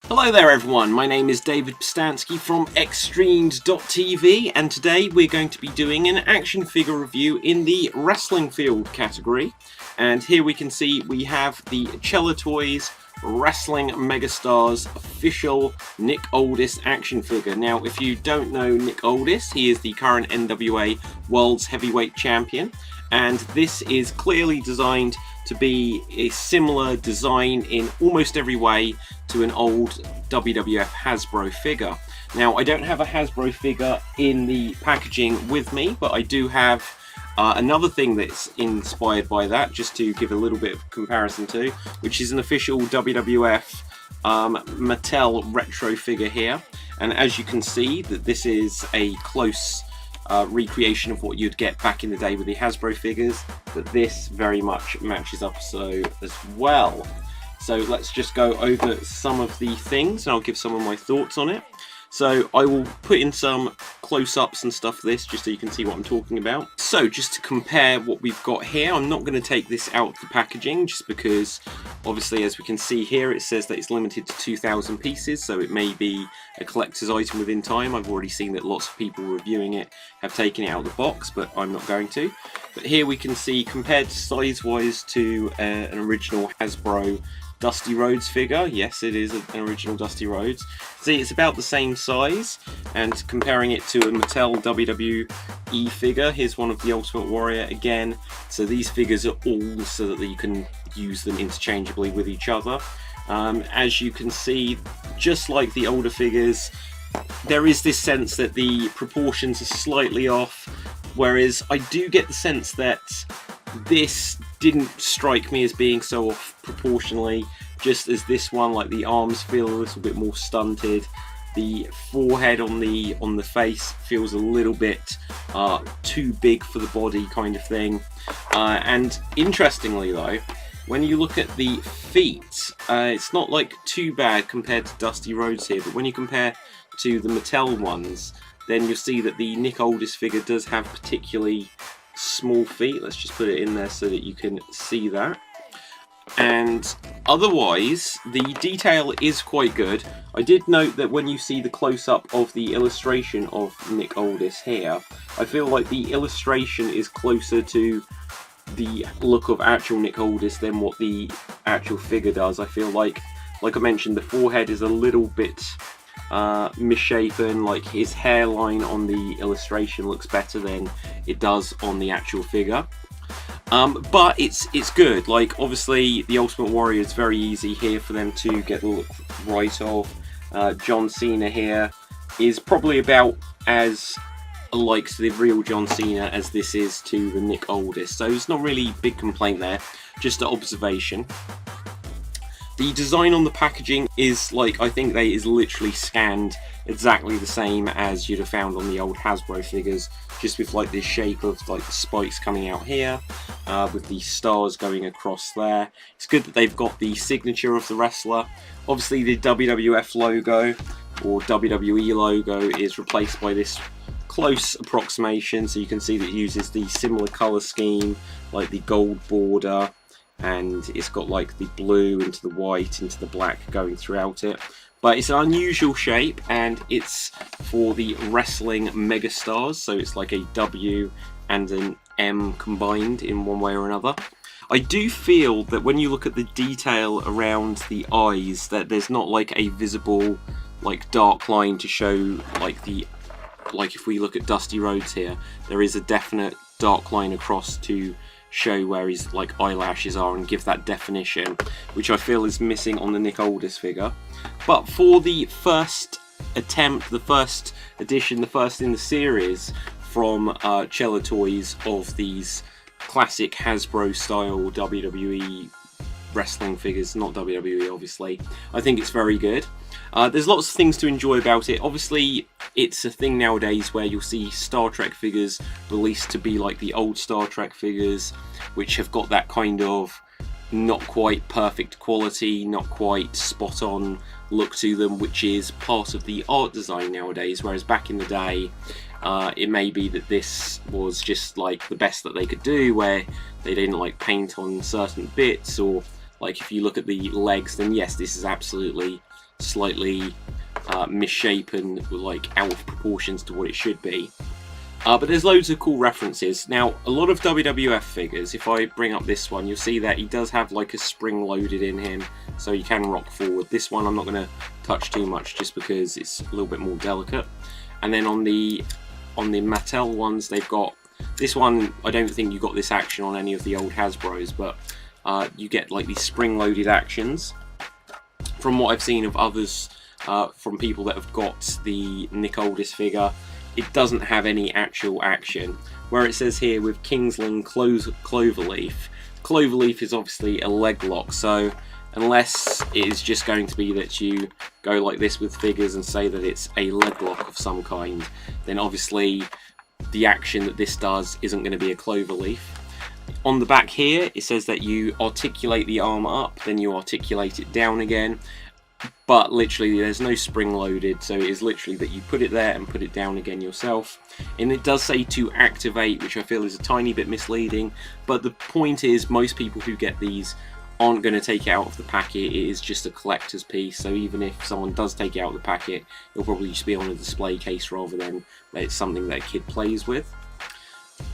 Hello there everyone, my name is David Pustansky from Extremed.tv, and today we're going to be doing an action figure review in the wrestling field category. And here we can see we have the Chella Toys Wrestling Megastars official Nick Aldis action figure. Now if you don't know Nick Aldis, he is the current NWA World Heavyweight Champion, and this is clearly designed to be a similar design in almost every way to an old WWF Hasbro figure. Now I don't have a Hasbro figure in the packaging with me, but I do have another thing that's inspired by that, just to give a little bit of comparison to, which is an official WWF Mattel retro figure here. And as you can see, that this is a close recreation of what you'd get back in the day with the Hasbro figures, but this very much matches up so as well. So let's just go over some of the things and I'll give some of my thoughts on it. So I will put in some close-ups and stuff for this, just so you can see what I'm talking about. So just to compare what we've got here, I'm not going to take this out of the packaging, just because obviously as we can see here it says that it's limited to 2,000 pieces, so it may be a collector's item within time. I've already seen that lots of people reviewing it have taken it out of the box, but I'm not going to. But here we can see, compared size-wise to an original Hasbro Dusty Rhodes figure, yes it is an original Dusty Rhodes. See, it's about the same size, and comparing it to a Mattel WWE figure, here's one of the Ultimate Warrior again. So these figures are all so that you can use them interchangeably with each other. As you can see, just like the older figures, there is this sense that the proportions are slightly off, whereas I do get the sense that this didn't strike me as being so off proportionally, just as this one, like the arms feel a little bit more stunted, the forehead on the face feels a little bit too big for the body kind of thing. And interestingly though, when you look at the feet, it's not like too bad compared to Dusty Rhodes here, but when you compare to the Mattel ones, then you'll see that the Nick Aldis figure does have particularly small feet. Let's just put it in there so that you can see that. And otherwise the detail is quite good. I did note that when you see the close-up of the illustration of Nick Aldis here, I feel like the illustration is closer to the look of actual Nick Aldis than what the actual figure does. I feel like I mentioned, the forehead is a little bit misshapen, like his hairline on the illustration looks better than it does on the actual figure. But it's good. Like obviously the Ultimate Warrior is very easy here for them to get the look right of. John Cena here is probably about as like to the real John Cena as this is to the Nick Aldis, so it's not really a big complaint there, just an observation. The design on the packaging is like, I think they is literally scanned exactly the same as you'd have found on the old Hasbro figures, just with like this shape of like the spikes coming out here, with the stars going across there. It's good that they've got the signature of the wrestler. Obviously the WWF logo or WWE logo is replaced by this close approximation, so you can see that it uses the similar colour scheme, like the gold border, and it's got like the blue into the white into the black going throughout it. But it's an unusual shape, and it's for the Wrestling Megastars, so it's like a W and an M combined in one way or another. I do feel that when you look at the detail around the eyes, that there's not like a visible like dark line to show like if we look at Dusty Rhodes here, there is a definite dark line across to show where his like eyelashes are and give that definition, which I feel is missing on the Nick Aldis figure. But for the first attempt, the first edition, the first in the series from Chella Toys of these classic Hasbro style WWE wrestling figures, not WWE obviously, I think it's very good. There's lots of things to enjoy about it. Obviously it's a thing nowadays where you'll see Star Trek figures released to be like the old Star Trek figures, which have got that kind of not quite perfect quality, not quite spot on look to them, which is part of the art design nowadays, whereas back in the day it may be that this was just like the best that they could do, where they didn't like paint on certain bits, or like if you look at the legs, then yes, this is absolutely slightly misshapen, like out of proportions to what it should be. But there's loads of cool references. Now, a lot of WWF figures, if I bring up this one, you'll see that he does have like a spring loaded in him, so you can rock forward. This one I'm not going to touch too much just because it's a little bit more delicate. And then on the Mattel ones, they've got this one. I don't think you got this action on any of the old Hasbros, but you get like these spring loaded actions. From what I've seen of others, from people that have got the Nick Aldis figure, it doesn't have any actual action. Where it says here with Kingsland Cloverleaf, Cloverleaf is obviously a leg lock, so unless it is just going to be that you go like this with figures and say that it's a leg lock of some kind, then obviously the action that this does isn't going to be a cloverleaf. On the back here, it says that you articulate the arm up, then you articulate it down again. But literally there's no spring loaded, so it is literally that you put it there and put it down again yourself. And it does say to activate, which I feel is a tiny bit misleading, but the point is most people who get these aren't going to take it out of the packet. It is just a collector's piece, so even if someone does take it out of the packet, it'll probably just be on a display case rather than that it's something that a kid plays with.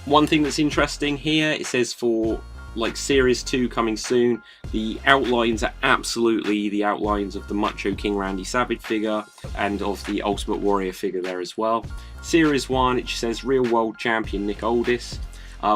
One thing that's interesting here, it says for like Series 2 coming soon, the outlines are absolutely the outlines of the Macho King Randy Savage figure and of the Ultimate Warrior figure there as well. Series 1, it just says Real World Champion Nick Aldis,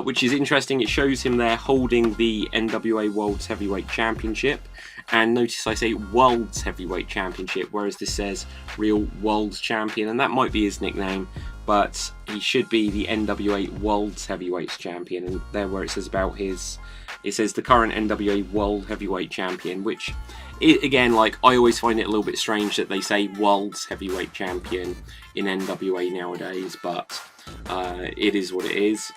which is interesting. It shows him there holding the NWA World Heavyweight Championship, and notice I say World's Heavyweight Championship, whereas this says Real World Champion, and that might be his nickname, but he should be the NWA World's Heavyweight Champion. And there where it says about his, it says the current NWA World Heavyweight Champion, which again, like, I always find it a little bit strange that they say World's Heavyweight Champion in NWA nowadays, but it is what it is.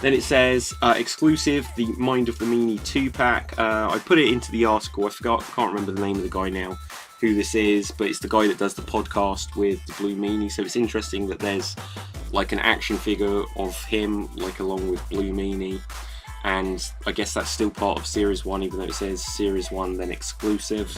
Then it says exclusive, the Mind of the Meanie 2-pack. I put it into the article. I can't remember the name of the guy now, who this is, but it's the guy that does the podcast with the Blue Meanie. So it's interesting that there's like an action figure of him, like along with Blue Meanie, and I guess that's still part of Series 1, even though it says Series 1 then exclusive.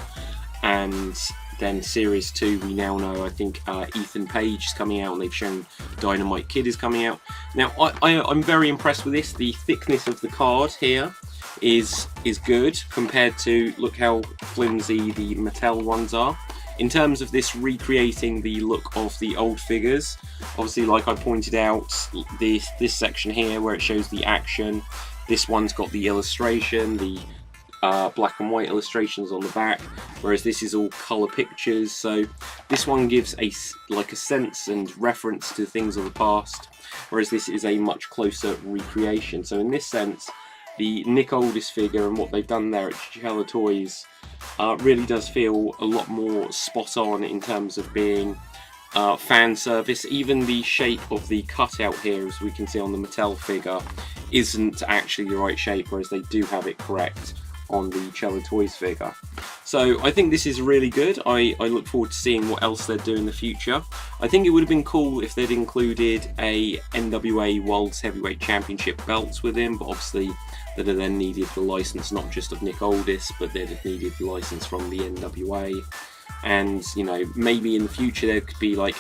And then Series 2, we now know, I think Ethan Page is coming out, and they've shown Dynamite Kid is coming out. Now, I'm very impressed with this. The thickness of the card here is good compared to, look how flimsy the Mattel ones are. In terms of this recreating the look of the old figures, obviously, like I pointed out, this section here where it shows the action, this one's got the illustration, the black and white illustrations on the back, whereas this is all color pictures. So this one gives a sense and reference to things of the past, whereas this is a much closer recreation. So in this sense, the Nick Aldis figure and what they've done there at Chella Toys really does feel a lot more spot on in terms of being fan service. Even the shape of the cutout here, as we can see on the Mattel figure, isn't actually the right shape, whereas they do have it correct on the Chella Toys figure. So I think this is really good. I look forward to seeing what else they'll do in the future. I think it would have been cool if they'd included a NWA World's Heavyweight Championship belts with him, but obviously they'd have then needed the license not just of Nick Aldis, but they'd have needed the license from the NWA. And you know, maybe in the future there could be like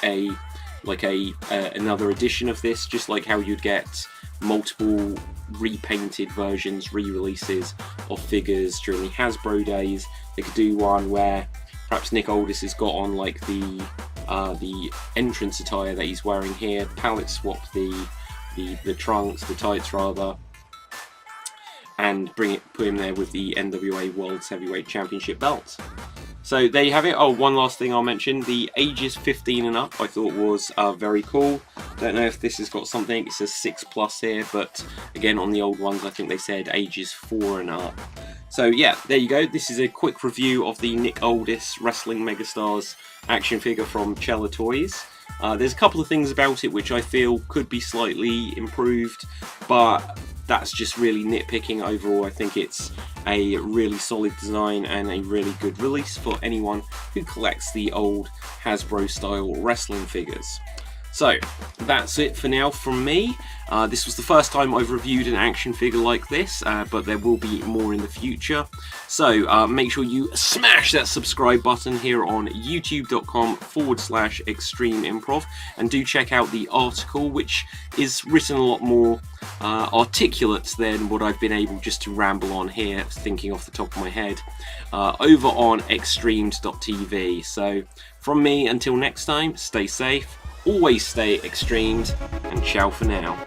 another edition of this, just like how you'd get multiple repainted versions, re-releases of figures during the Hasbro days. They could do one where perhaps Nick Aldis has got on like the entrance attire that he's wearing here, palette swap the trunks, the tights rather, and put him there with the NWA World's Heavyweight Championship belt. So there you have it. Oh, one last thing I'll mention, the ages 15 and up I thought was very cool. Don't know if this has got something, it says 6+ here, but again on the old ones I think they said ages 4 and up. So yeah, there you go. This is a quick review of the Nick Aldis Wrestling Megastars action figure from Chella Toys. There's a couple of things about it which I feel could be slightly improved, but that's just really nitpicking. Overall, I think it's a really solid design and a really good release for anyone who collects the old Hasbro style wrestling figures. So that's it for now from me. This was the first time I've reviewed an action figure like this, but there will be more in the future. So make sure you smash that subscribe button here on youtube.com/ExtremeImprov, and do check out the article, which is written a lot more articulate than what I've been able just to ramble on here, thinking off the top of my head, over on Extremed.tv. So from me, until next time, stay safe, always stay extremed, and ciao for now.